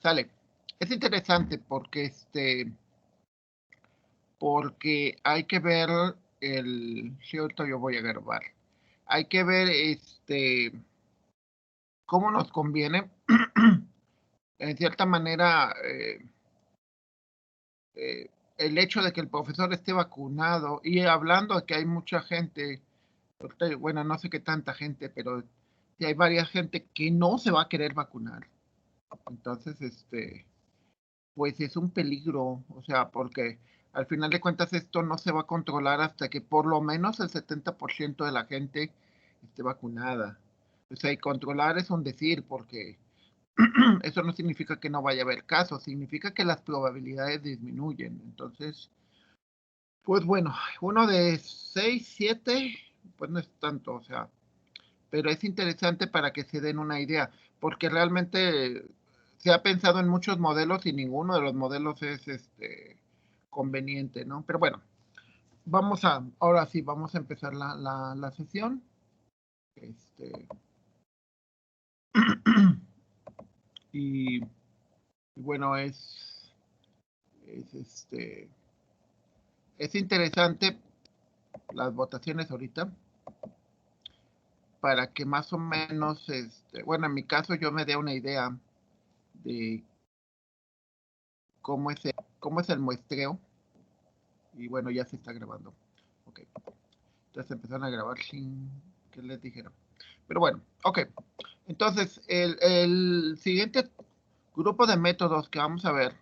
Sale. Es interesante porque hay que ver sí, ahorita yo voy a grabar. Hay que ver cómo nos conviene. En cierta manera, el hecho de que el profesor esté vacunado y hablando de que hay mucha gente, bueno, no sé qué tanta gente, pero sí hay varias gente que no se va a querer vacunar. Entonces, pues es un peligro, o sea, porque al final de cuentas esto no se va a controlar hasta que por lo menos el 70% de la gente esté vacunada. O sea, y controlar es un decir, porque eso no significa que no vaya a haber casos, significa que las probabilidades disminuyen. Entonces, pues bueno, uno de 6, 7, pues no es tanto, o sea, pero es interesante para que se den una idea, porque realmente se ha pensado en muchos modelos y ninguno de los modelos es conveniente, ¿no? Pero bueno, ahora sí, vamos a empezar la sesión. Y, y bueno, es, es interesante las votaciones ahorita para que más o menos, bueno, en mi caso yo me dé una idea de cómo es el muestreo. Y bueno, ya se está grabando. Ok. Entonces empezaron a grabar sin que les dijera. Pero bueno, ok. Entonces, el siguiente grupo de métodos que vamos a ver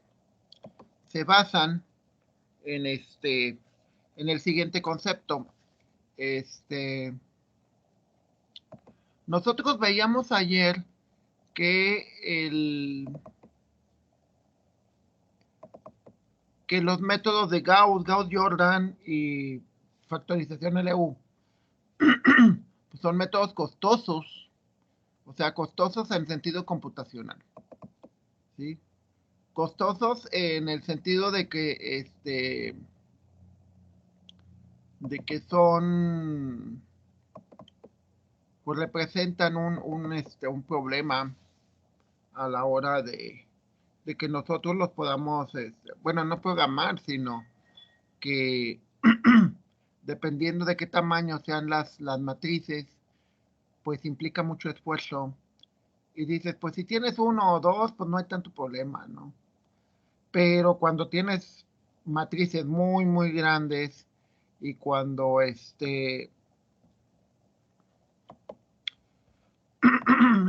se basan en en el siguiente concepto. Nosotros veíamos ayer que que los métodos de Gauss-Jordan y factorización LU pues son métodos costosos, o sea, costosos en sentido computacional, ¿sí? Costosos en el sentido de que son, pues representan un problema a la hora de que nosotros los podamos, bueno, no programar, sino que dependiendo de qué tamaño sean las matrices, pues implica mucho esfuerzo. Y dices, pues si tienes uno o dos, pues no hay tanto problema, ¿no? Pero cuando tienes matrices muy, muy grandes y cuando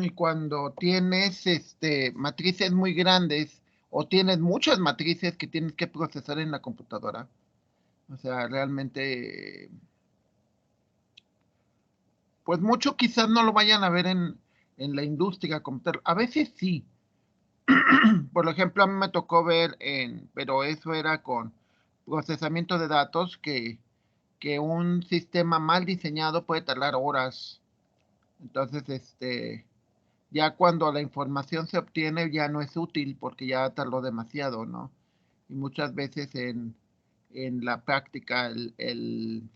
y cuando tienes matrices muy grandes o tienes muchas matrices que tienes que procesar en la computadora, o sea, realmente, pues mucho quizás no lo vayan a ver en la industria computadora. A veces sí. Por ejemplo, a mí me tocó ver pero eso era con procesamiento de datos que un sistema mal diseñado puede tardar horas. Entonces, ya cuando la información se obtiene ya no es útil porque ya tardó demasiado, ¿no? Y muchas veces en la práctica el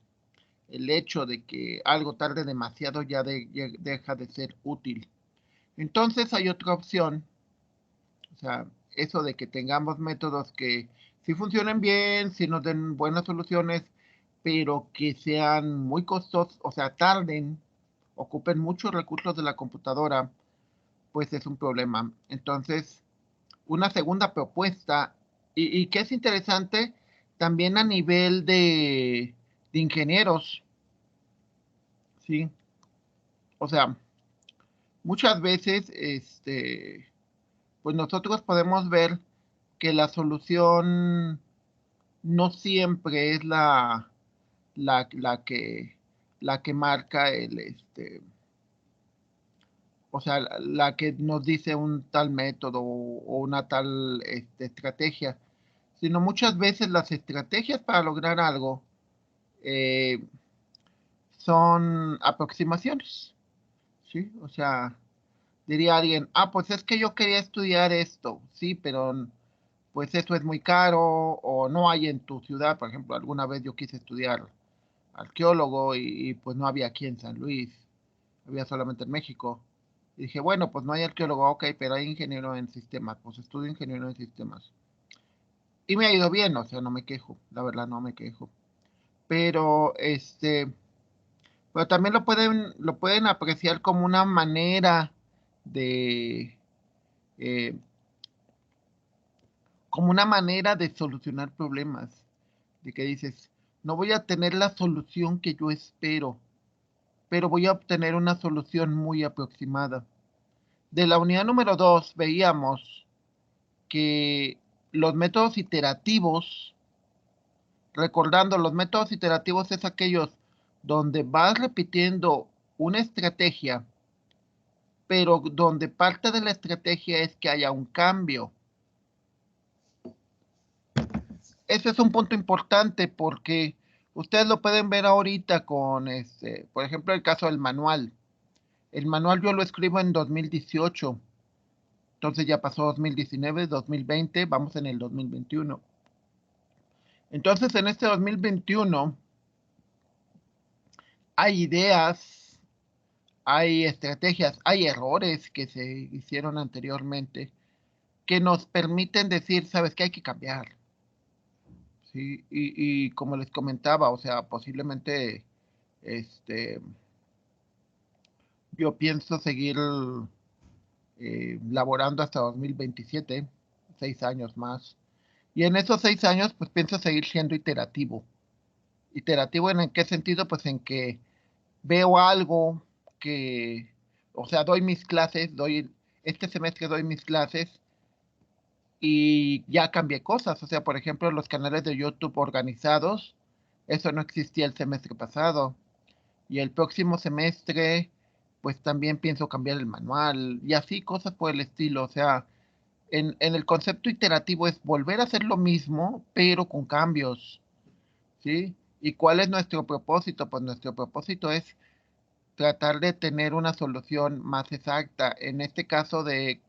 hecho de que algo tarde demasiado ya deja de ser útil. Entonces hay otra opción, o sea, eso de que tengamos métodos que sí funcionen bien, sí nos den buenas soluciones, pero que sean muy costosos, o sea, tarden, ocupen muchos recursos de la computadora, pues es un problema. Entonces, una segunda propuesta, y que es interesante también a nivel de ingenieros, ¿sí? O sea, muchas veces, pues nosotros podemos ver que la solución no siempre es la, la que, la que marca o sea, la que nos dice un tal método o una tal estrategia, sino muchas veces las estrategias para lograr algo eh, son aproximaciones, ¿sí? O sea, diría alguien, pues es que yo quería estudiar esto, sí, pero pues eso es muy caro o no hay en tu ciudad. Por ejemplo, alguna vez yo quise estudiar arqueólogo y pues no había aquí en San Luis, había solamente en México. Y dije, bueno, pues no hay arqueólogo, ok, pero hay ingeniero en sistemas, pues estudio ingeniero en sistemas. Y me ha ido bien, o sea, no me quejo, la verdad no me quejo. Pero pero también lo pueden apreciar como una manera de, eh, como una manera de solucionar problemas. De que dices, no voy a tener la solución que yo espero, pero voy a obtener una solución muy aproximada. De la unidad número 2 veíamos que los métodos iterativos, recordando, los métodos iterativos es aquellos donde vas repitiendo una estrategia, pero donde parte de la estrategia es que haya un cambio. Ese es un punto importante porque ustedes lo pueden ver ahorita con, por ejemplo, el caso del manual. El manual yo lo escribo en 2018, entonces ya pasó 2019, 2020, vamos en el 2021. Entonces, en este 2021 hay ideas, hay estrategias, hay errores que se hicieron anteriormente que nos permiten decir, sabes que hay que cambiar. ¿Sí? Y como les comentaba, o sea, posiblemente este, yo pienso seguir laborando hasta 2027, 6 años más. Y en esos 6 años, pues pienso seguir siendo iterativo. ¿Iterativo en qué sentido? Pues en que veo algo que, o sea, doy mis clases, este semestre doy mis clases y ya cambié cosas. O sea, por ejemplo, los canales de YouTube organizados, eso no existía el semestre pasado. Y el próximo semestre, pues también pienso cambiar el manual y así cosas por el estilo. O sea, en el concepto iterativo es volver a hacer lo mismo, pero con cambios, ¿sí? ¿Y cuál es nuestro propósito? Pues nuestro propósito es tratar de tener una solución más exacta. En este caso de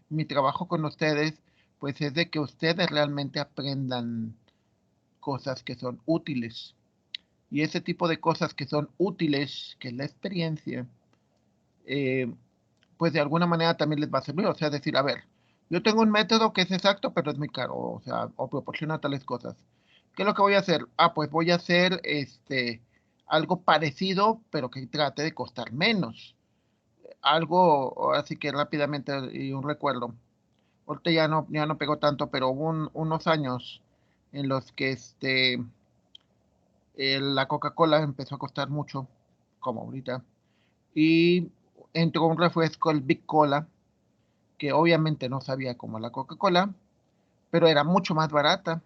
mi trabajo con ustedes, pues es de que ustedes realmente aprendan cosas que son útiles. Y ese tipo de cosas que son útiles, que es la experiencia, eh, pues de alguna manera también les va a servir. O sea, decir, a ver, yo tengo un método que es exacto, pero es muy caro, o sea, o proporciona tales cosas. ¿Qué es lo que voy a hacer? Ah, pues voy a hacer algo parecido, pero que trate de costar menos. Algo, así que rápidamente, y un recuerdo. Ahorita ya no pegó tanto, pero hubo unos años en los que la Coca-Cola empezó a costar mucho, como ahorita. Y entró un refresco, el Big Cola, que obviamente no sabía como la Coca-Cola, pero era mucho más barata.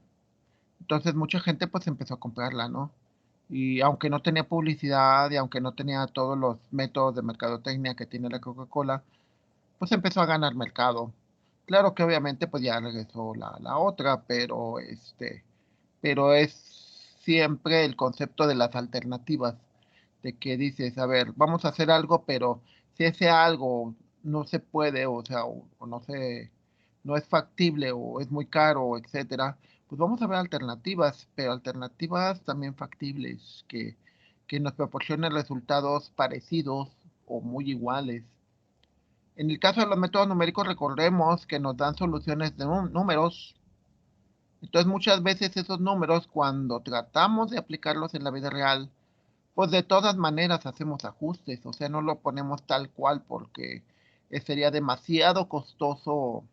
Entonces mucha gente pues empezó a comprarla, ¿no? Y aunque no tenía publicidad y aunque no tenía todos los métodos de mercadotecnia que tiene la Coca-Cola, pues empezó a ganar mercado. Claro que obviamente pues ya regresó la otra, pero es siempre el concepto de las alternativas, de que dices, a ver, vamos a hacer algo, pero si ese algo no se puede, o sea, o no es factible, o es muy caro, etcétera, pues vamos a ver alternativas, pero alternativas también factibles, que nos proporcionen resultados parecidos o muy iguales. En el caso de los métodos numéricos, recordemos que nos dan soluciones de números. Entonces, muchas veces esos números, cuando tratamos de aplicarlos en la vida real, pues de todas maneras hacemos ajustes, o sea, no lo ponemos tal cual porque sería demasiado costoso.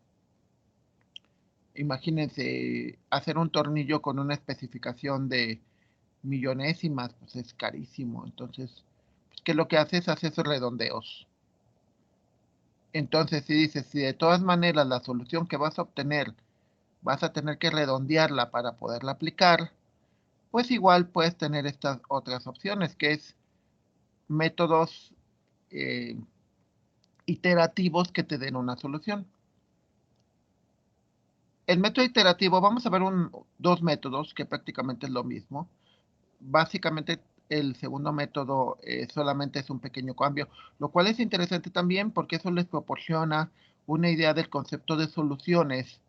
Imagínense hacer un tornillo con una especificación de millonésimas, pues es carísimo. Entonces, pues, ¿qué es lo que haces? Haces redondeos. Entonces, si dices, si de todas maneras la solución que vas a obtener vas a tener que redondearla para poderla aplicar, pues igual puedes tener estas otras opciones, que es métodos eh, iterativos que te den una solución. El método iterativo, vamos a ver dos métodos que prácticamente es lo mismo. Básicamente el segundo método solamente es un pequeño cambio, lo cual es interesante también porque eso les proporciona una idea del concepto de soluciones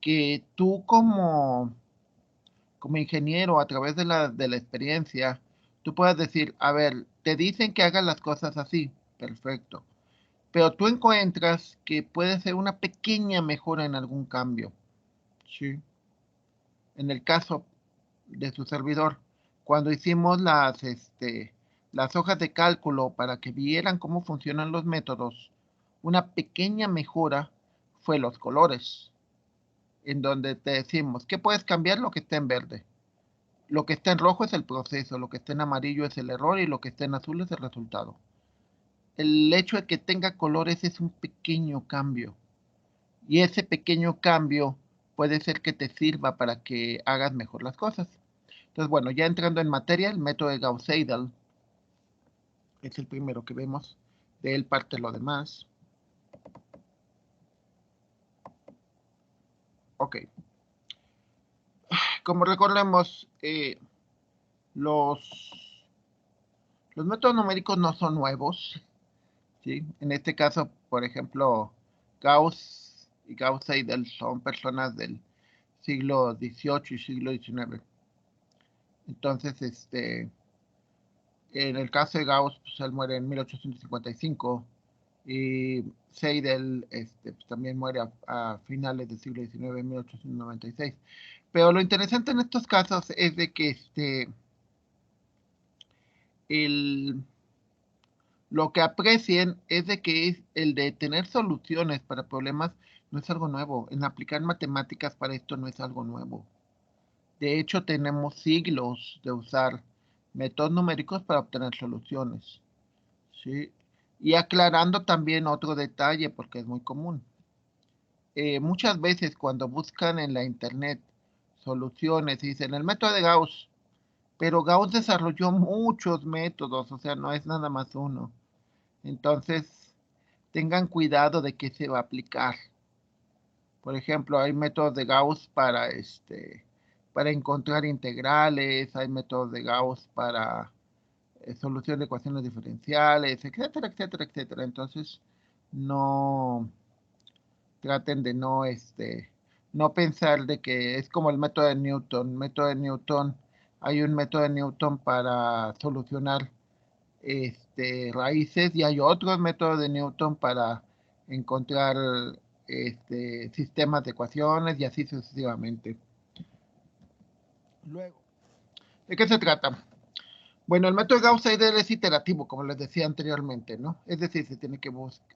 que tú como ingeniero a través de la experiencia, tú puedes decir, a ver, te dicen que hagas las cosas así, perfecto, pero tú encuentras que puede ser una pequeña mejora en algún cambio. ¿Sí? En el caso de su servidor, cuando hicimos las hojas de cálculo para que vieran cómo funcionan los métodos, una pequeña mejora fue los colores, en donde te decimos que puedes cambiar lo que está en verde. Lo que está en rojo es el proceso, lo que está en amarillo es el error y lo que está en azul es el resultado. El hecho de que tenga colores es un pequeño cambio y ese pequeño cambio puede ser que te sirva para que hagas mejor las cosas. Entonces, bueno, ya entrando en materia, el método de Gauss-Seidel es el primero que vemos. De él parte lo demás. Ok. Como recordemos, los, los métodos numéricos no son nuevos, ¿sí? En este caso, por ejemplo, Gauss y Gauss-Seidel son personas del siglo XVIII y siglo XIX. Entonces, en el caso de Gauss, pues él muere en 1855 y Seidel pues, también muere a finales del siglo XIX, en 1896. Pero lo interesante en estos casos es de que el, lo que aprecien es de que es el de tener soluciones para problemas no es algo nuevo. En aplicar matemáticas para esto no es algo nuevo. De hecho, tenemos siglos de usar métodos numéricos para obtener soluciones. ¿Sí? Y aclarando también otro detalle, porque es muy común. Muchas veces cuando buscan en la internet soluciones, dicen el método de Gauss, pero Gauss desarrolló muchos métodos, o sea, no es nada más uno. Entonces, tengan cuidado de qué se va a aplicar. Por ejemplo, hay métodos de Gauss para encontrar integrales, hay métodos de Gauss para solución de ecuaciones diferenciales, etcétera, etcétera, etcétera. Entonces, no traten de no pensar de que es como el método de Newton. Método de Newton, hay un método de Newton para solucionar raíces y hay otros métodos de Newton para encontrar sistemas de ecuaciones y así sucesivamente. Luego, ¿de qué se trata? Bueno, el método Gauss-Seidel es iterativo, como les decía anteriormente, ¿no? Es decir, se tiene que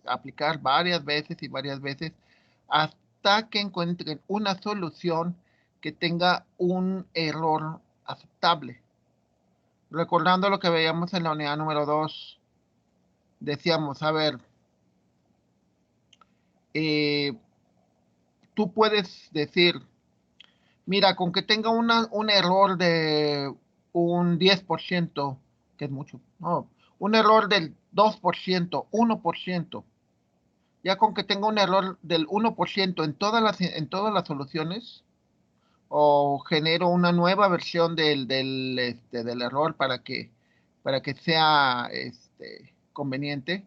aplicar varias veces y varias veces hasta que encuentren una solución que tenga un error aceptable. Recordando lo que veíamos en la unidad número 2, decíamos, a ver, tú puedes decir, mira, con que tenga un error de un 10%, que es mucho, no, un error del 2%, 1%, ya con que tenga un error del 1% en todas las soluciones, o genero una nueva versión del error para que sea conveniente.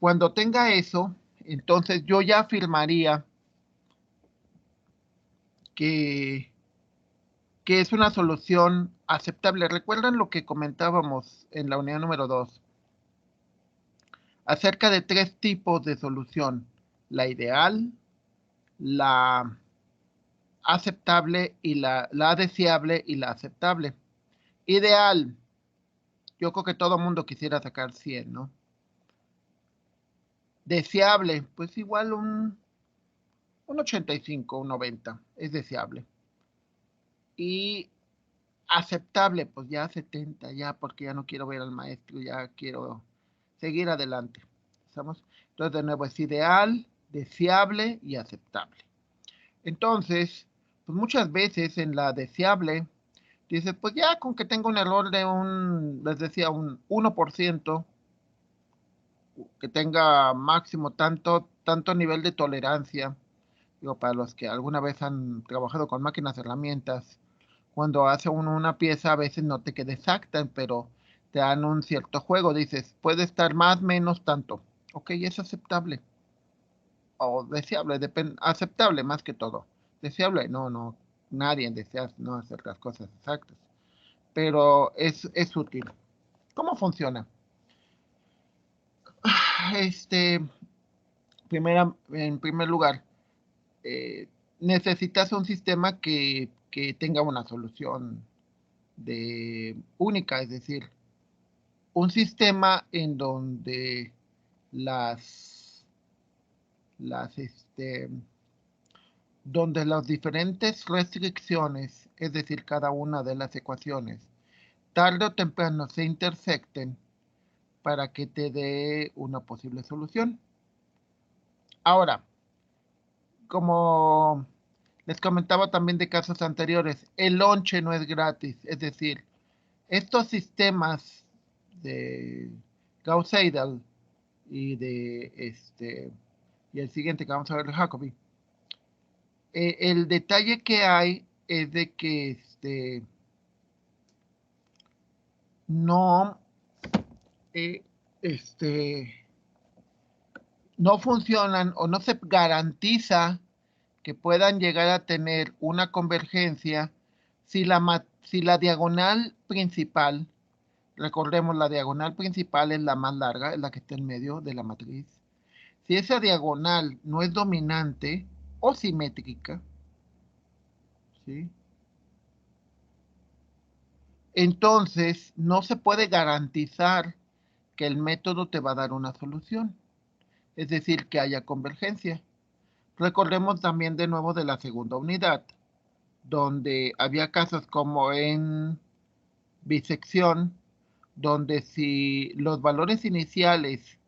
Cuando tenga eso, entonces yo ya afirmaría que es una solución aceptable. ¿Recuerdan lo que comentábamos en la unidad número 2 acerca de 3 tipos de solución? La ideal, la aceptable y la deseable y la aceptable. Ideal, yo creo que todo mundo quisiera sacar 100, ¿no? Deseable, pues igual un 85, un 90, es deseable. Y aceptable, pues ya 70, ya porque ya no quiero ver al maestro, ya quiero seguir adelante. ¿Estamos? Entonces, de nuevo, es ideal, deseable y aceptable. Entonces, pues muchas veces en la deseable, dices, pues ya con que tenga un error de les decía, un 1%, que tenga máximo tanto nivel de tolerancia, digo, para los que alguna vez han trabajado con máquinas herramientas, cuando hace uno una pieza a veces no te queda exacta, pero te dan un cierto juego, dices, puede estar más, menos, tanto. Ok, es aceptable o deseable, aceptable más que todo. Deseable, no, nadie desea no hacer las cosas exactas, pero es útil. ¿Cómo funciona? En primer lugar, necesitas un sistema que tenga una solución única, es decir, un sistema en donde donde las diferentes restricciones, es decir, cada una de las ecuaciones, tarde o temprano se intersecten para que te dé una posible solución. Ahora, como les comentaba también de casos anteriores, el lonche no es gratis, es decir, estos sistemas de Gauss-Seidel y y el siguiente que vamos a ver de Jacobi, el detalle que hay es de que no eh, no funcionan o no se garantiza que puedan llegar a tener una convergencia si la diagonal principal, recordemos la diagonal principal es la más larga, es la que está en medio de la matriz. Si esa diagonal no es dominante o simétrica, ¿sí? Entonces no se puede garantizar que el método te va a dar una solución, es decir, que haya convergencia. Recordemos también de nuevo de la segunda unidad, donde había casos como en bisección, donde si los valores iniciales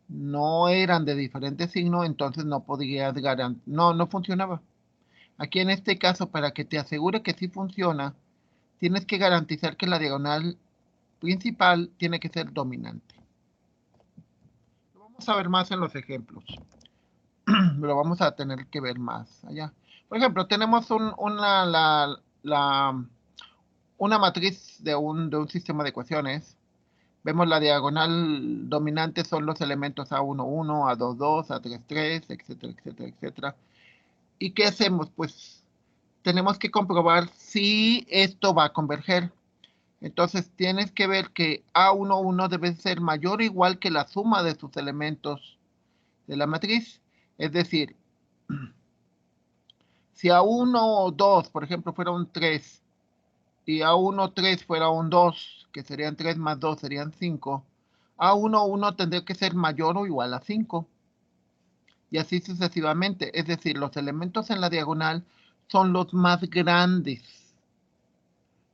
no eran de diferente signo, entonces no podías garantizar, no funcionaba. Aquí en este caso, para que te asegure que sí funciona, tienes que garantizar que la diagonal principal tiene que ser dominante. Lo vamos a ver más en los ejemplos. Lo vamos a tener que ver más allá. Por ejemplo, tenemos una matriz de un sistema de ecuaciones. Vemos la diagonal dominante son los elementos A11, A22, A33, etcétera, etcétera, etcétera. ¿Y qué hacemos? Pues tenemos que comprobar si esto va a converger. Entonces tienes que ver que A11 debe ser mayor o igual que la suma de sus elementos de la matriz. Es decir, si A1 o 2, por ejemplo, fuera un 3, y A1, 3 fuera un 2, que serían 3 más 2 serían 5, A1, 1 tendría que ser mayor o igual a 5. Y así sucesivamente. Es decir, los elementos en la diagonal son los más grandes.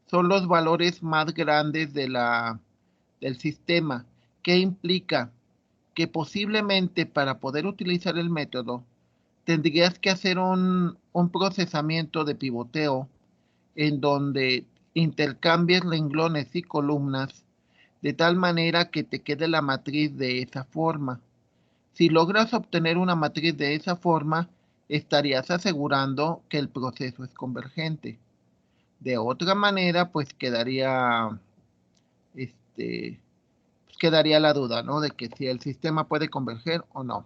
Son los valores más grandes del sistema. ¿Qué implica? Que posiblemente para poder utilizar el método tendrías que hacer un procesamiento de pivoteo en donde intercambies renglones y columnas de tal manera que te quede la matriz de esa forma. Si logras obtener una matriz de esa forma, estarías asegurando que el proceso es convergente. De otra manera, pues este, quedaría la duda, ¿no? De que si el sistema puede converger o no.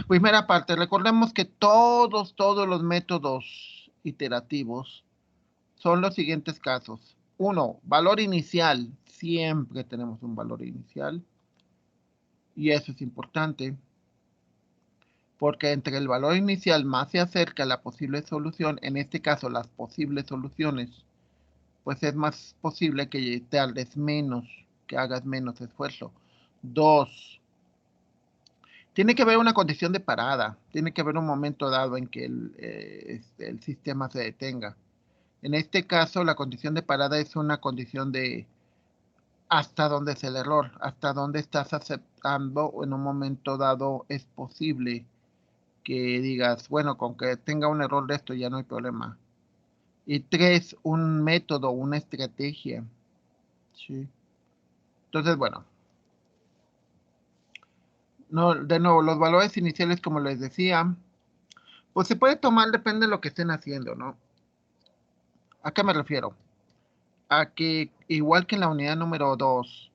Primera parte, recordemos que todos los métodos iterativos son los siguientes casos. 1, valor inicial. Siempre tenemos un valor inicial. Y eso es importante. Porque entre el valor inicial más se acerca a la posible solución, en este caso las posibles soluciones, pues es más posible que tardes menos, que hagas menos esfuerzo. 2, tiene que haber una condición de parada, tiene que haber un momento dado en que el sistema se detenga. En este caso, la condición de parada es una condición de hasta dónde es el error, hasta dónde estás aceptando o en un momento dado es posible que digas, bueno, con que tenga un error de esto ya no hay problema. Y 3, un método, una estrategia. ¿Sí? Entonces, bueno, no, de nuevo, los valores iniciales, como les decía, pues se puede tomar, depende de lo que estén haciendo, ¿no? ¿A qué me refiero? A que, igual que en la unidad número 2,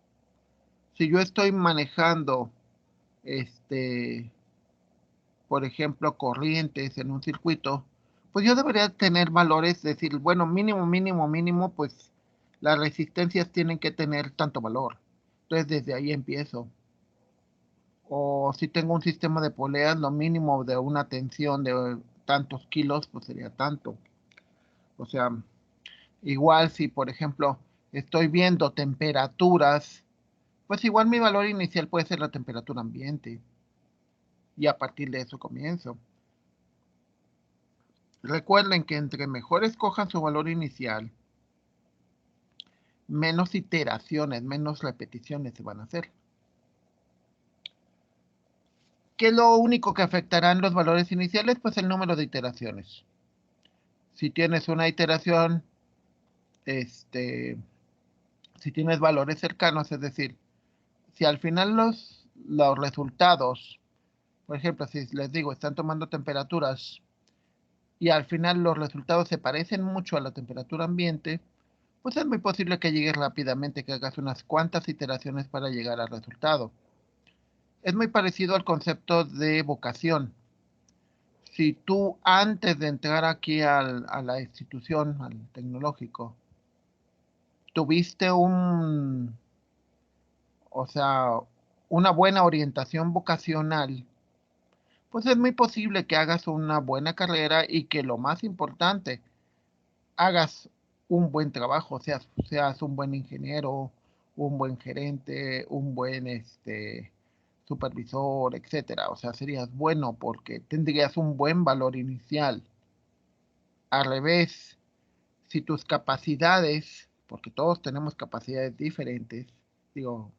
si yo estoy manejando, por ejemplo, corrientes en un circuito, pues yo debería tener valores, decir, bueno, mínimo, mínimo, mínimo, pues las resistencias tienen que tener tanto valor. Entonces desde ahí empiezo. O si tengo un sistema de poleas, lo mínimo de una tensión de tantos kilos, pues sería tanto. O sea, igual si por ejemplo estoy viendo temperaturas, pues igual mi valor inicial puede ser la temperatura ambiente. Y a partir de eso comienzo. Recuerden que entre mejor escojan su valor inicial, menos iteraciones, menos repeticiones se van a hacer. ¿Qué es lo único que afectarán los valores iniciales? Pues el número de iteraciones. Si tienes una iteración, si tienes valores cercanos, es decir, si al final los resultados, por ejemplo, si les digo, están tomando temperaturas y al final los resultados se parecen mucho a la temperatura ambiente, pues es muy posible que llegues rápidamente, que hagas unas cuantas iteraciones para llegar al resultado. Es muy parecido al concepto de vocación. Si tú antes de entrar aquí a la institución, al tecnológico, tuviste o sea, una buena orientación vocacional, pues es muy posible que hagas una buena carrera y que lo más importante, hagas un buen trabajo, seas un buen ingeniero, un buen gerente, un buen supervisor, etcétera. O sea, serías bueno porque tendrías un buen valor inicial. Al revés, si tus capacidades, porque todos tenemos capacidades diferentes, digo,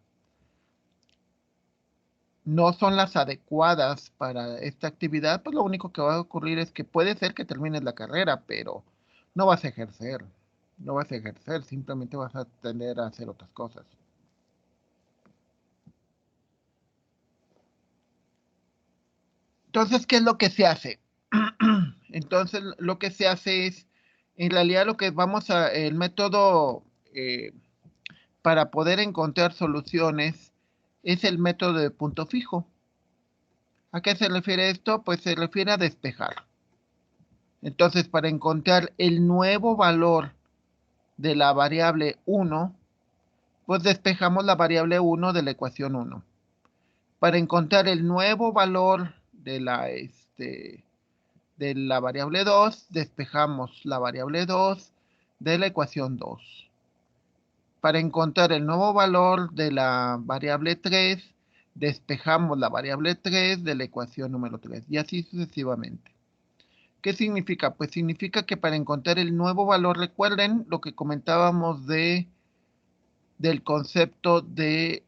no son las adecuadas para esta actividad, pues lo único que va a ocurrir es que puede ser que termines la carrera, pero no vas a ejercer, no vas a ejercer, simplemente vas a tender a hacer otras cosas. Entonces, ¿qué es lo que se hace? Entonces, lo que se hace es, en realidad lo que vamos a, el método para poder encontrar soluciones es el método de punto fijo. ¿A qué se refiere esto? Pues se refiere a despejar. Entonces, para encontrar el nuevo valor de la variable 1, pues despejamos la variable 1 de la ecuación 1. Para encontrar el nuevo valor de la variable 2, despejamos la variable 2 de la ecuación 2. Para encontrar el nuevo valor de la variable 3, despejamos la variable 3 de la ecuación número 3 y así sucesivamente. ¿Qué significa? Pues significa que para encontrar el nuevo valor, recuerden lo que comentábamos del concepto de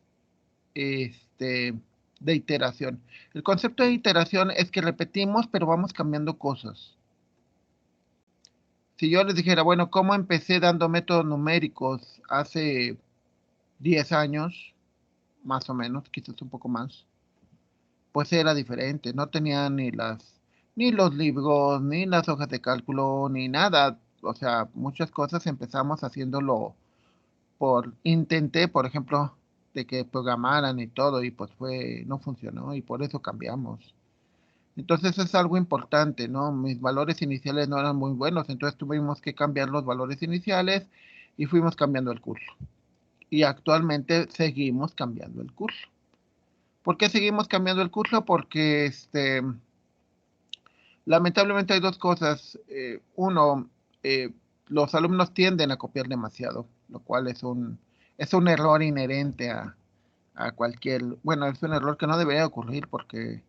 iteración. El concepto de iteración es que repetimos, pero vamos cambiando cosas. Si yo les dijera, bueno, ¿cómo empecé dando métodos numéricos hace 10 años? Más o menos, quizás un poco más, pues era diferente, no tenía ni los libros, ni las hojas de cálculo, ni nada, o sea, muchas cosas empezamos haciéndolo intenté, por ejemplo, de que programaran y todo, y pues no funcionó, y por eso cambiamos. Entonces es algo importante, ¿no? Mis valores iniciales no eran muy buenos, entonces tuvimos que cambiar los valores iniciales y fuimos cambiando el curso. Y actualmente seguimos cambiando el curso. ¿Por qué seguimos cambiando el curso? Porque lamentablemente hay dos cosas. Uno, los alumnos tienden a copiar demasiado, lo cual es un error inherente a cualquier, bueno, es un error que no debería ocurrir porque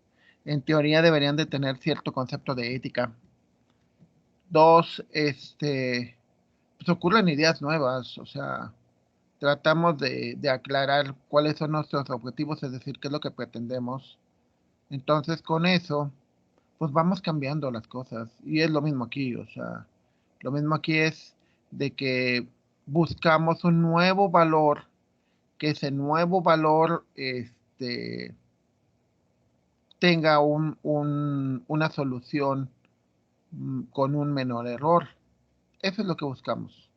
en teoría deberían de tener cierto concepto de ética. Dos, pues ocurren ideas nuevas, o sea, tratamos de aclarar cuáles son nuestros objetivos, es decir, qué es lo que pretendemos. Entonces, con eso, pues vamos cambiando las cosas. Y es lo mismo aquí, o sea, lo mismo aquí es de que buscamos un nuevo valor, que ese nuevo valor tenga una solución con un menor error. Eso es lo que buscamos.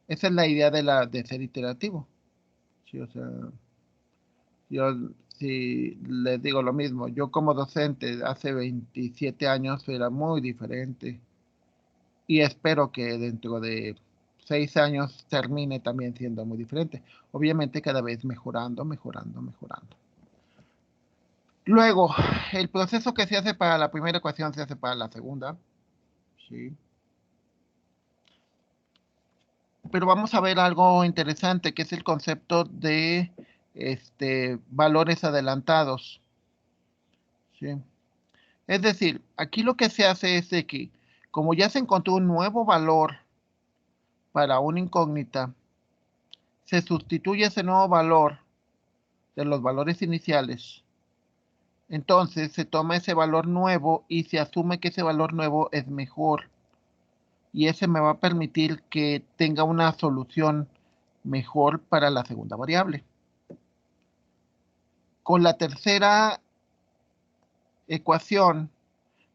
Esa es la idea de ser iterativo. Sí, o sea, yo si les digo lo mismo, yo como docente hace 27 años era muy diferente y espero que dentro de 6 años termine también siendo muy diferente. Obviamente cada vez mejorando, mejorando, mejorando. Luego, el proceso que se hace para la primera ecuación se hace para la segunda. ¿Sí? Pero vamos a ver algo interesante, que es el concepto de valores adelantados. ¿Sí? Es decir, aquí lo que se hace es de que, como ya se encontró un nuevo valor para una incógnita, se sustituye ese nuevo valor de los valores iniciales. Entonces se toma ese valor nuevo y se asume que ese valor nuevo es mejor. Y ese me va a permitir que tenga una solución mejor para la segunda variable. Con la tercera ecuación,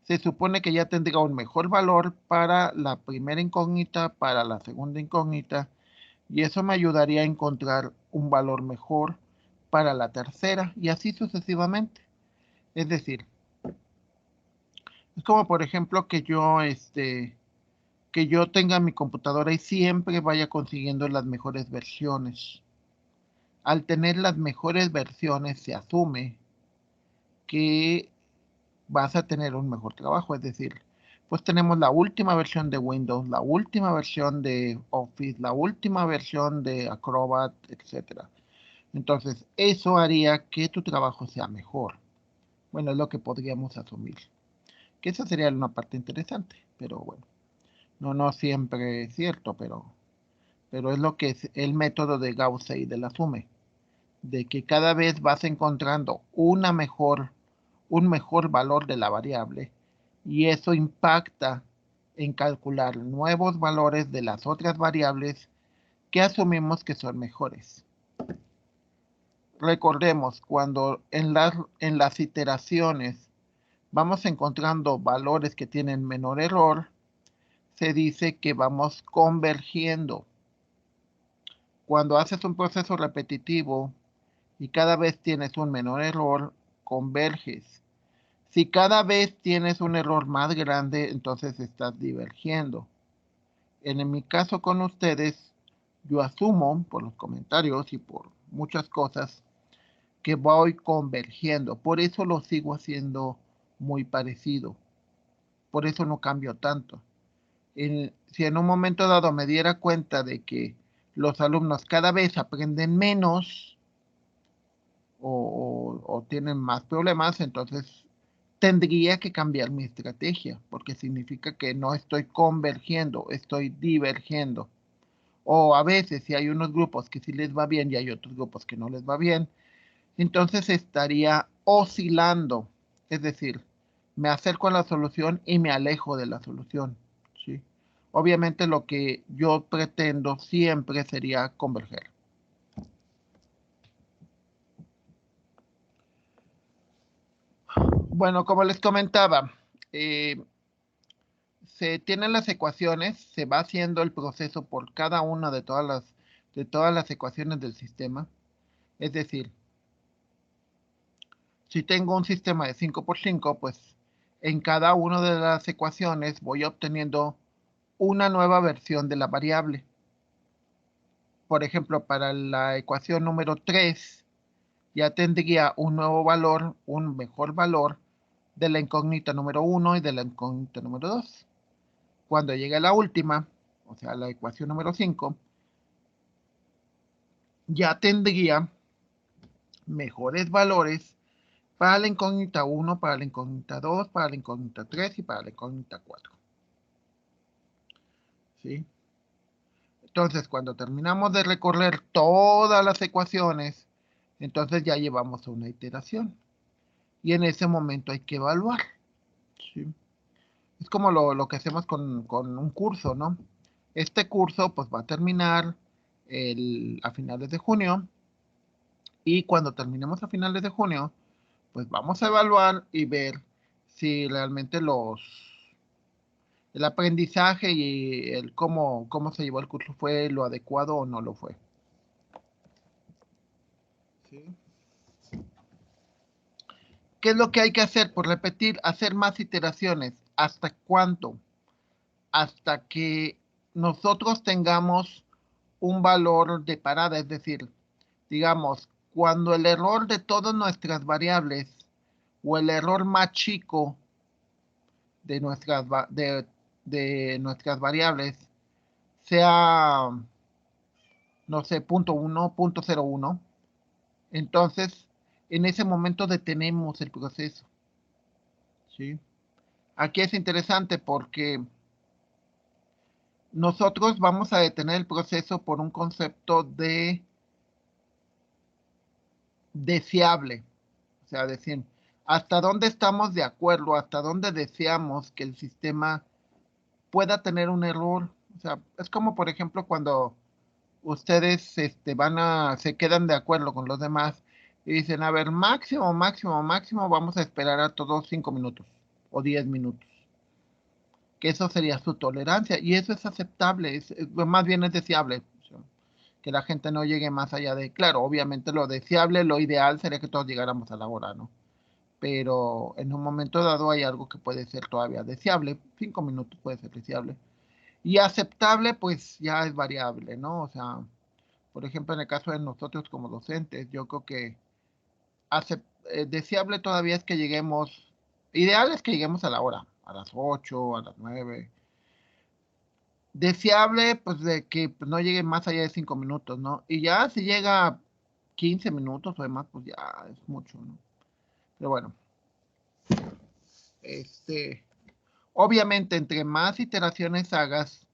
se supone que ya tendría un mejor valor para la primera incógnita, para la segunda incógnita, y eso me ayudaría a encontrar un valor mejor para la tercera, y así sucesivamente. Es decir, es como por ejemplo que yo tenga mi computadora y siempre vaya consiguiendo las mejores versiones. Al tener las mejores versiones se asume que vas a tener un mejor trabajo, es decir, pues tenemos la última versión de Windows, la última versión de Office, la última versión de Acrobat, etcétera. Entonces, eso haría que tu trabajo sea mejor. Bueno, es lo que podríamos asumir. Que esa sería una parte interesante, pero bueno, no siempre es cierto, pero es lo que es el método de Gauss-Seidel asume, de que cada vez vas encontrando un mejor valor de la variable y eso impacta en calcular nuevos valores de las otras variables que asumimos que son mejores. Recordemos, cuando en las iteraciones vamos encontrando valores que tienen menor error, se dice que vamos convergiendo. Cuando haces un proceso repetitivo y cada vez tienes un menor error, converges. Si cada vez tienes un error más grande, entonces estás divergiendo. En mi caso con ustedes, yo asumo por los comentarios y por muchas cosas que voy convergiendo. Por eso lo sigo haciendo muy parecido. Por eso no cambio tanto. Si en un momento dado me diera cuenta de que los alumnos cada vez aprenden menos o tienen más problemas, entonces tendría que cambiar mi estrategia, porque significa que no estoy convergiendo, estoy divergiendo. O a veces, si hay unos grupos que sí les va bien y hay otros grupos que no les va bien, entonces estaría oscilando. Es decir, me acerco a la solución y me alejo de la solución. ¿Sí? Obviamente lo que yo pretendo siempre sería converger. Bueno, como les comentaba, se tienen las ecuaciones, se va haciendo el proceso por cada una de todas las ecuaciones del sistema. Es decir, si tengo un sistema de 5 por 5, pues en cada una de las ecuaciones voy obteniendo una nueva versión de la variable. Por ejemplo, para la ecuación número 3, ya tendría un nuevo valor, un mejor valor de la incógnita número 1 y de la incógnita número 2. Cuando llegue a la última, o sea, la ecuación número 5, ya tendría mejores valores para la incógnita 1, para la incógnita 2, para la incógnita 3 y para la incógnita 4. ¿Sí? Entonces, cuando terminamos de recorrer todas las ecuaciones, entonces ya llevamos a una iteración. Y en ese momento hay que evaluar. ¿Sí? Es como lo que hacemos con un curso, ¿no? Este curso pues va a terminar a finales de junio y cuando terminemos a finales de junio, pues vamos a evaluar y ver si realmente el aprendizaje y el cómo se llevó el curso fue lo adecuado o no lo fue. ¿Sí? ¿Qué es lo que hay que hacer? Por repetir, hacer más iteraciones. ¿Hasta cuánto? Hasta que nosotros tengamos un valor de parada, es decir, digamos, cuando el error de todas nuestras variables o el error más chico de nuestras variables sea, no sé, 0.1, 0.01, entonces en ese momento detenemos el proceso. ¿Sí? Aquí es interesante porque nosotros vamos a detener el proceso por un concepto de deseable. O sea, decir, hasta dónde estamos de acuerdo, hasta dónde deseamos que el sistema pueda tener un error. O sea, es como, por ejemplo, cuando ustedes se quedan de acuerdo con los demás y dicen, a ver, máximo, máximo, máximo, vamos a esperar a todos 5 minutos o 10 minutos. Que eso sería su tolerancia y eso es aceptable, más bien es deseable. O sea, que la gente no llegue más allá de, claro, obviamente lo deseable, lo ideal sería que todos llegáramos a la hora, ¿no? Pero en un momento dado hay algo que puede ser todavía deseable, 5 minutos puede ser deseable. Y aceptable, pues ya es variable, ¿no? O sea, por ejemplo, en el caso de nosotros como docentes, yo creo que deseable todavía es que lleguemos, ideal es que lleguemos a la hora, a las 8, a las 9. Deseable, pues de que pues, no llegue más allá de 5 minutos, ¿no? Y ya si llega 15 minutos o demás, pues ya es mucho, ¿no? Pero bueno, este, obviamente entre más iteraciones hagas,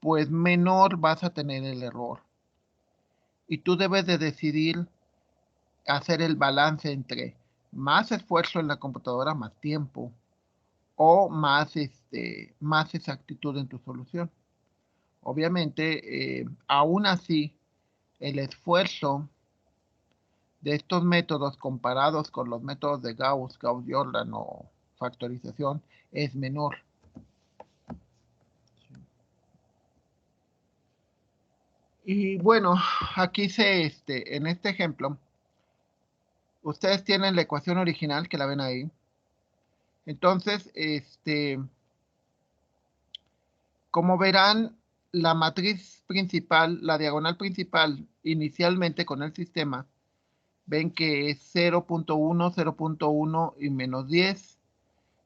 pues menor vas a tener el error. Y tú debes de decidir hacer el balance entre más esfuerzo en la computadora, más tiempo, o más exactitud en tu solución. Obviamente, aún así, el esfuerzo de estos métodos comparados con los métodos de Gauss, Gauss-Jordan o factorización es menor. Y bueno, aquí en este ejemplo, ustedes tienen la ecuación original que la ven ahí. Entonces, como verán, la matriz principal, la diagonal principal, inicialmente con el sistema, ven que es 0.1, 0.1 y menos 10.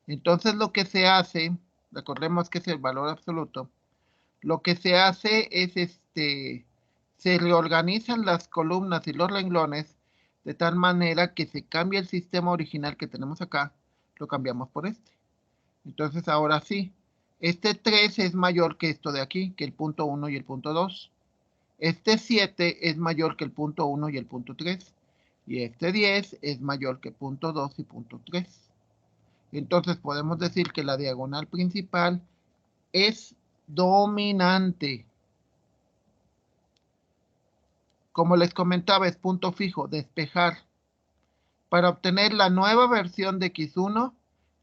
Entonces lo que se hace, recordemos que es el valor absoluto, lo que se hace es se reorganizan las columnas y los renglones de tal manera que se cambia el sistema original que tenemos acá, lo cambiamos por este. Entonces ahora sí, este 3 es mayor que esto de aquí, que el punto 1 y el punto 2. Este 7 es mayor que el punto 1 y el punto 3. Y este 10 es mayor que punto 2 y punto 3. Entonces podemos decir que la diagonal principal es dominante. Como les comentaba, es punto fijo, despejar. Para obtener la nueva versión de x1,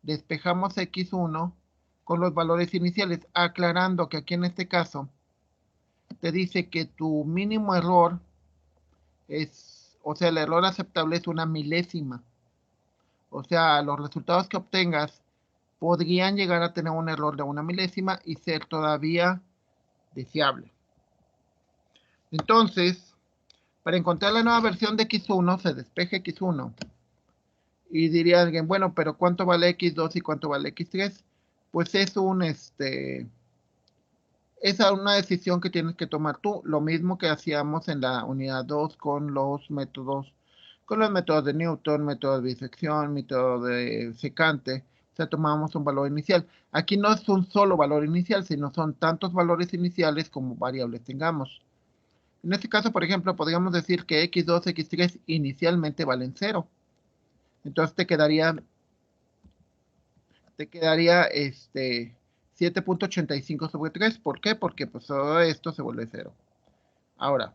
despejamos x1 con los valores iniciales, aclarando que aquí en este caso te dice que tu mínimo error es, o sea, el error aceptable es una milésima. O sea, los resultados que obtengas podrían llegar a tener un error de una milésima y ser todavía deseable. Entonces, para encontrar la nueva versión de x1, se despeja x1. Y diría alguien, bueno, pero ¿cuánto vale x2 y cuánto vale x3? Pues es esa es una decisión que tienes que tomar tú. Lo mismo que hacíamos en la unidad 2 con los métodos de Newton, método de bisección, método de secante. O sea, tomamos un valor inicial. Aquí no es un solo valor inicial, sino son tantos valores iniciales como variables tengamos. En este caso, por ejemplo, podríamos decir que x2, x3 inicialmente valen 0. Entonces te quedaría 7.85 sobre 3. ¿Por qué? Porque pues todo esto se vuelve 0. Ahora,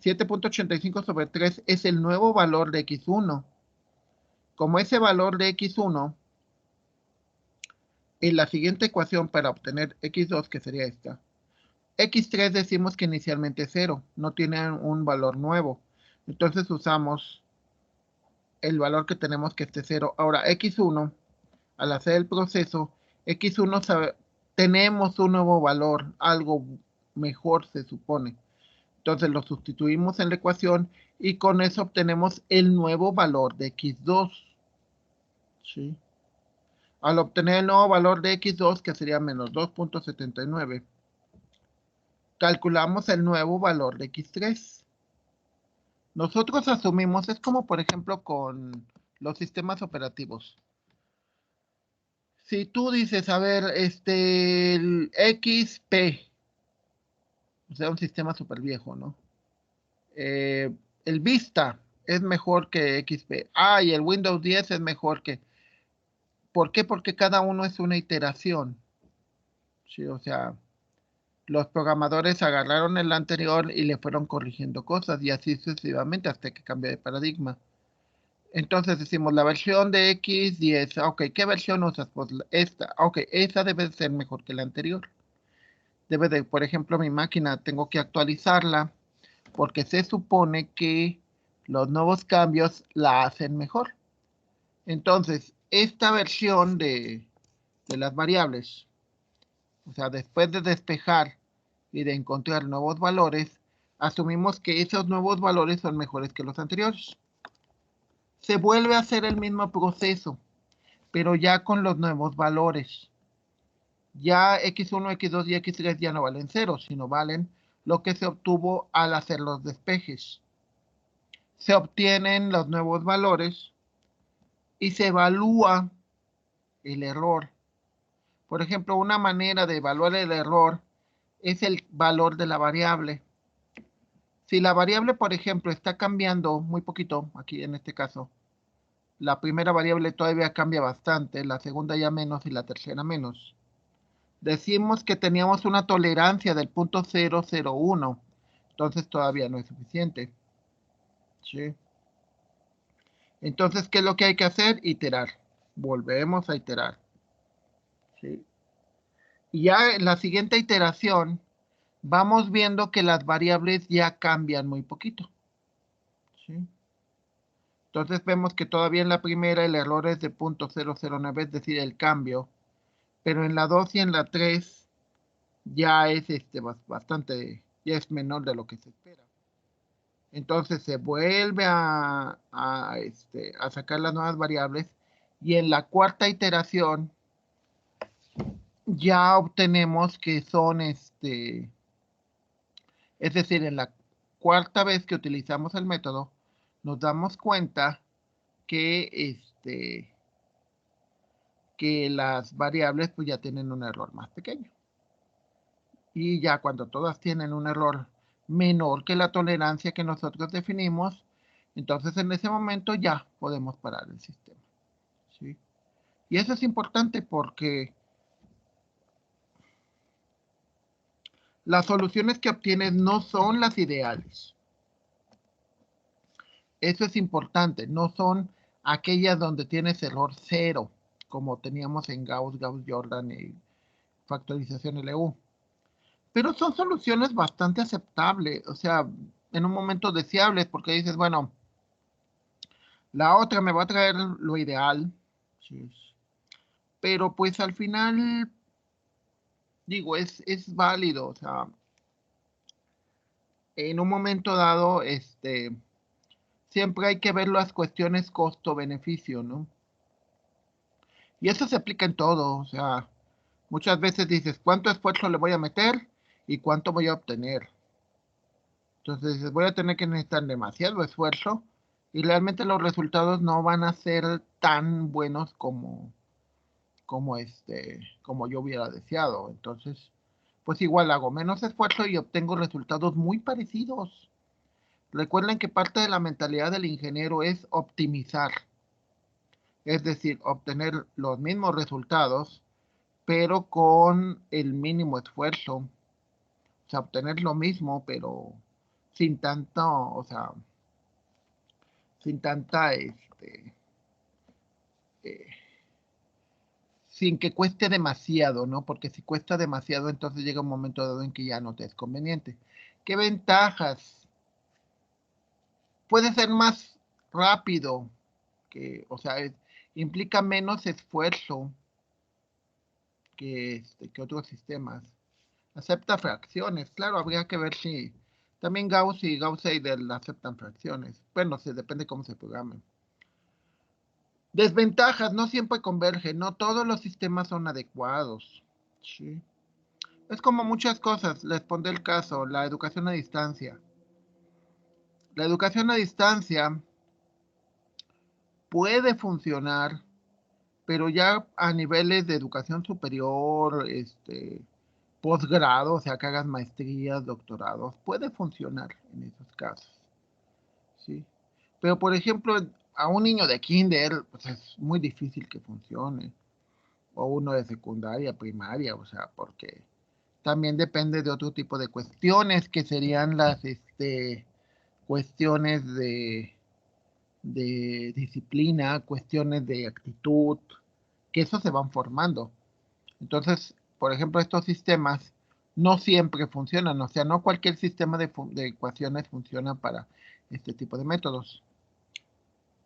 7.85 sobre 3 es el nuevo valor de x1. Como ese valor de x1, en la siguiente ecuación para obtener x2, que sería esta, x3 decimos que inicialmente es 0, no tiene un valor nuevo. Entonces usamos el valor que tenemos que esté 0. Ahora, x1, al hacer el proceso, x1 tenemos un nuevo valor, algo mejor se supone. Entonces lo sustituimos en la ecuación y con eso obtenemos el nuevo valor de x2. ¿Sí? Al obtener el nuevo valor de x2, que sería menos 2.79, calculamos el nuevo valor de x3. Nosotros asumimos, es como por ejemplo con los sistemas operativos. Si tú dices, a ver, el XP, o sea, un sistema súper viejo, ¿no? El Vista es mejor que XP. Ah, y el Windows 10 es mejor que... ¿Por qué? Porque cada uno es una iteración. ¿Sí? O sea, los programadores agarraron el anterior y le fueron corrigiendo cosas y así sucesivamente hasta que cambia de paradigma. Entonces decimos la versión de X10, ok, ¿qué versión usas? Pues esta, ok, esa debe ser mejor que la anterior. Debe de, por ejemplo, mi máquina tengo que actualizarla porque se supone que los nuevos cambios la hacen mejor. Entonces, esta versión de las variables, o sea, después de despejar y de encontrar nuevos valores, asumimos que esos nuevos valores son mejores que los anteriores. Se vuelve a hacer el mismo proceso, pero ya con los nuevos valores. Ya x1, x2 y x3 ya no valen 0, sino valen lo que se obtuvo al hacer los despejes. Se obtienen los nuevos valores y se evalúa el error. Por ejemplo, una manera de evaluar el error es el valor de la variable. Si la variable, por ejemplo, está cambiando muy poquito, aquí en este caso, la primera variable todavía cambia bastante, la segunda ya menos y la tercera menos. Decimos que teníamos una tolerancia del punto 001, entonces todavía no es suficiente. ¿Sí? Entonces, ¿qué es lo que hay que hacer? Iterar. Volvemos a iterar. ¿Sí? Y ya en la siguiente iteración, vamos viendo que las variables ya cambian muy poquito. ¿Sí? Entonces vemos que todavía en la primera el error es de 0.009, es decir, el cambio. Pero en la 2 y en la 3 ya es bastante, ya es menor de lo que se espera. Entonces se vuelve a sacar las nuevas variables y en la cuarta iteración ya obtenemos que son, es decir, en la cuarta vez que utilizamos el método, nos damos cuenta que, que las variables pues ya tienen un error más pequeño. Y ya cuando todas tienen un error menor que la tolerancia que nosotros definimos, entonces en ese momento ya podemos parar el sistema. ¿Sí? Y eso es importante porque las soluciones que obtienes no son las ideales. Eso es importante, no son aquellas donde tienes error cero, como teníamos en Gauss, Gauss-Jordan y factorización LU. Pero son soluciones bastante aceptables, o sea, en un momento deseables, porque dices, bueno, la otra me va a traer lo ideal, sí, pero pues al final, digo, es válido, o sea, en un momento dado, siempre hay que ver las cuestiones costo-beneficio, ¿no? Y eso se aplica en todo, o sea, muchas veces dices, ¿cuánto esfuerzo le voy a meter y cuánto voy a obtener? Entonces dices, voy a tener que necesitar demasiado esfuerzo y realmente los resultados no van a ser tan buenos como yo hubiera deseado. Entonces, pues igual hago menos esfuerzo y obtengo resultados muy parecidos. Recuerden que parte de la mentalidad del ingeniero es optimizar, es decir, obtener los mismos resultados, pero con el mínimo esfuerzo. O sea, obtener lo mismo, pero sin tanto, o sea, sin tanta, eh, sin que cueste demasiado, ¿no? Porque si cuesta demasiado, entonces llega un momento dado en que ya no te es conveniente. ¿Qué ventajas? Puede ser más rápido, o sea, implica menos esfuerzo que otros sistemas. Acepta fracciones. Claro, habría que ver si también Gauss y Gauss-Seidel aceptan fracciones. Bueno, se depende cómo se programen. Desventajas, no siempre convergen, no todos los sistemas son adecuados. Sí. Es como muchas cosas, les pondré el caso, la educación a distancia. La educación a distancia puede funcionar, pero ya a niveles de educación superior, posgrado, o sea, que hagas maestrías, doctorados, puede funcionar en esos casos, ¿sí? Pero, por ejemplo, a un niño de kinder, pues es muy difícil que funcione, o uno de secundaria, primaria, o sea, porque también depende de otro tipo de cuestiones, que serían las, cuestiones de disciplina, cuestiones de actitud, que eso se van formando. Entonces, por ejemplo, estos sistemas no siempre funcionan, o sea, no cualquier sistema de ecuaciones funciona para este tipo de métodos.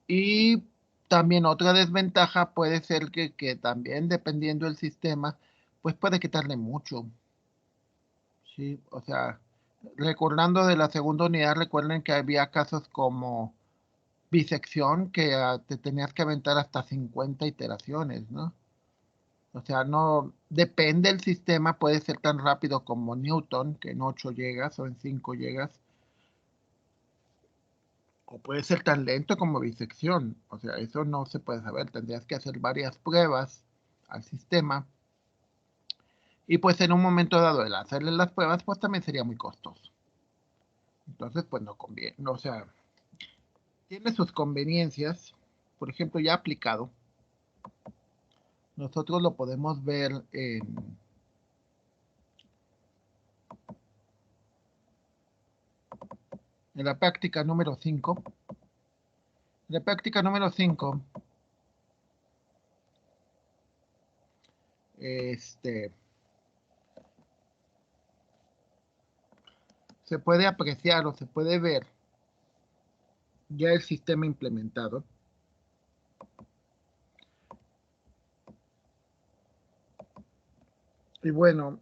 Y también otra desventaja puede ser que también dependiendo del sistema, pues puede quitarle mucho, ¿sí? O sea, recordando de la segunda unidad, recuerden que había casos como bisección que te tenías que aventar hasta 50 iteraciones, ¿no? O sea, no depende del sistema, puede ser tan rápido como Newton, que en 8 llegas o en 5 llegas, o puede ser tan lento como bisección. O sea, eso no se puede saber, tendrías que hacer varias pruebas al sistema. Y pues en un momento dado el hacerle las pruebas, pues también sería muy costoso. Entonces, pues no conviene, o sea, tiene sus conveniencias. Por ejemplo, ya aplicado, nosotros lo podemos ver en la práctica número 5. En la práctica número 5, se puede apreciar o se puede ver ya el sistema implementado. Y bueno,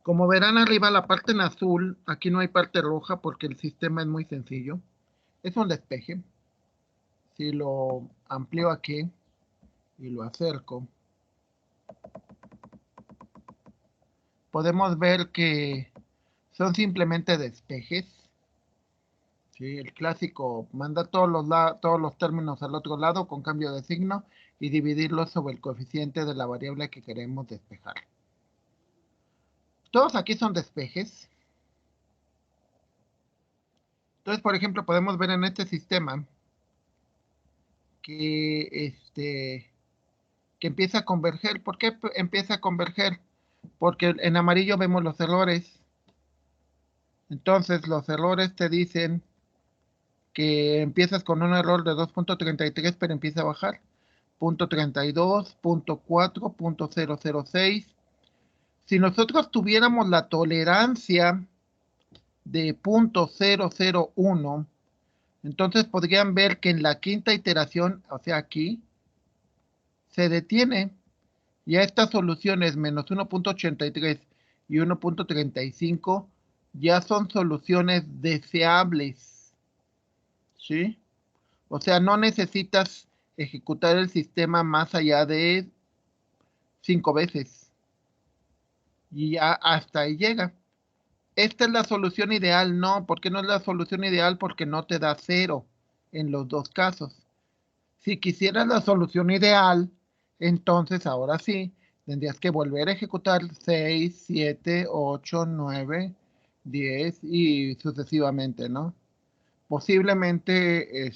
como verán arriba la parte en azul, aquí no hay parte roja porque el sistema es muy sencillo. Es un despeje. Si lo amplío aquí y lo acerco, podemos ver que son simplemente despejes. ¿Sí? El clásico manda todos los términos al otro lado con cambio de signo y dividirlos sobre el coeficiente de la variable que queremos despejar. Todos aquí son despejes. Entonces, por ejemplo, podemos ver en este sistema que, que empieza a converger. ¿Por qué empieza a converger? Porque en amarillo vemos los errores. Entonces, los errores te dicen que empiezas con un error de 2.33, pero empieza a bajar. 0.32, 0.4, 0.006. Si nosotros tuviéramos la tolerancia de 0.001, entonces podrían ver que en la quinta iteración, o sea aquí, se detiene. Y a estas soluciones menos 1.83 y 1.35 ya son soluciones deseables, ¿sí? O sea, no necesitas ejecutar el sistema más allá de 5 veces. Y ya hasta ahí llega. Esta es la solución ideal, no. ¿Por qué no es la solución ideal? Porque no te da cero en los dos casos. Si quisieras la solución ideal, entonces ahora sí, tendrías que volver a ejecutar 6, 7, 8, 9, 10 y sucesivamente, ¿no? Posiblemente,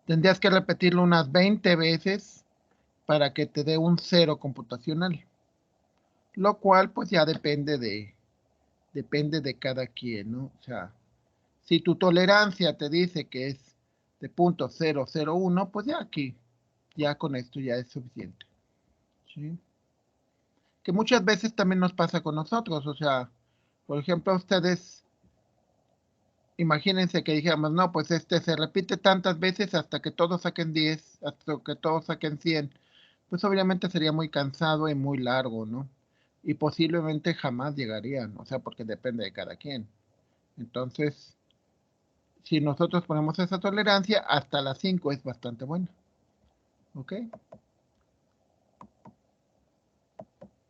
tendrías que repetirlo unas 20 veces para que te dé un cero computacional, lo cual pues ya depende de cada quien, ¿no? O sea, si tu tolerancia te dice que es de 0.001, pues ya aquí, ya con esto ya es suficiente, ¿sí? Que muchas veces también nos pasa con nosotros, o sea, por ejemplo, ustedes, imagínense que dijéramos, no, pues se repite tantas veces hasta que todos saquen 10, hasta que todos saquen 100. pues obviamente sería muy cansado y muy largo, ¿no? Y posiblemente jamás llegarían, o sea, porque depende de cada quien. Entonces, si nosotros ponemos esa tolerancia, hasta las 5 es bastante bueno. ¿Ok?